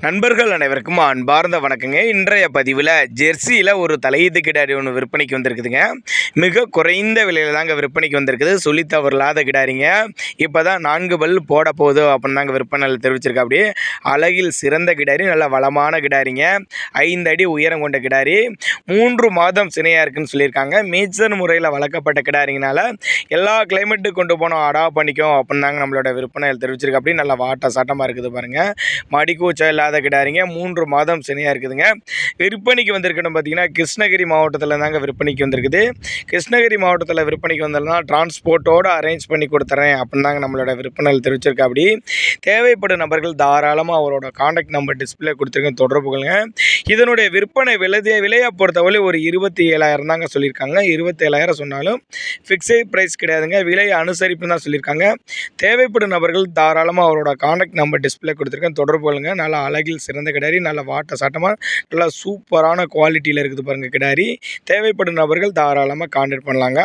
நண்பர்கள் அனைவருக்கும் அன்பார்ந்த வணக்கங்க. இன்றைய பதிவில் ஜெர்சியில் ஒரு தலையீத்து கிடாரி ஒன்று விற்பனைக்கு வந்திருக்குதுங்க. மிக குறைந்த விலையில் தாங்க விற்பனைக்கு வந்திருக்குது. சொல்லி தவறில்லாத கிடாரிங்க. இப்போ தான் 4 பல் போட போகுது அப்படின்னு தாங்க விற்பனையில் தெரிவிச்சிருக்கா. அப்படி அழகில் சிறந்த கிடாரி, நல்ல வளமான கிடாரிங்க. 5 அடி உயரம் கொண்ட கிடாரி, 3 மாதம் சினையாக இருக்குன்னு சொல்லியிருக்காங்க. மேய்ச்சல் முறையில் வளர்க்கப்பட்ட கிடாரிங்கனால எல்லா கிளைமேட்டுக்கு கொண்டு போனோம் அடா பண்ணிக்கும் அப்படின்னு தாங்க நம்மளோட விற்பனையில் தெரிவிச்சிருக்கா. அப்படி நல்லா வாட்ட சாட்டமாக இருக்குது பாருங்கள். மடிக்கூச்சம் இல்லாத கிடாரிங்க, 3 மாதம் சினையாக இருக்குதுங்க. விற்பனைக்கு வந்திருக்கணும் பார்த்தீங்கன்னா கிருஷ்ணகிரி மாவட்டத்தில் தாங்க விற்பனைக்கு வந்திருக்குது. கிருஷ்ணகிரி மாவட்டத்தில் விற்பனைக்கு வந்தோம்னா டிரான்ஸ்போர்ட்டோடு அரேஞ்ச் பண்ணி கொடுத்துறேன் அப்படின்னு தாங்க நம்மளோட விற்பனையில் தெரிவிச்சிருக்கா. அப்படி தேவைப்படும் நபர்கள் தாராளமாக அவரோட காண்டாக்ட் நம்பர் டிஸ்பிளே கொடுத்துருக்கேன், தொடர்பு கொள்ளுங்க. இதனுடைய விற்பனை விலையை பொறுத்தவரை ஒரு 27,000 தாங்க சொல்லியிருக்காங்க. 27,000 சொன்னாலும் ஃபிக்ஸட் ப்ரைஸ் கிடையாதுங்க, விலை அனுசரிப்பு தான் சொல்லியிருக்காங்க. தேவைப்படும் நபர்கள் தாராளமாக அவரோட காண்டாக்ட் நம்பர் டிஸ்பிளே கொடுத்துருக்கேன், தொடர்பு கொள்ளுங்க. நல்லா அழகில் சிறந்த கிடாரி, நல்ல வாட்ட சாட்டமாக நல்லா சூப்பரான குவாலிட்டியில் இருக்குது பாருங்கள் கிடாரி. தேவைப்படும் நபர்கள் தாராளமாக காண்டாக்ட் பண்ணலாங்க.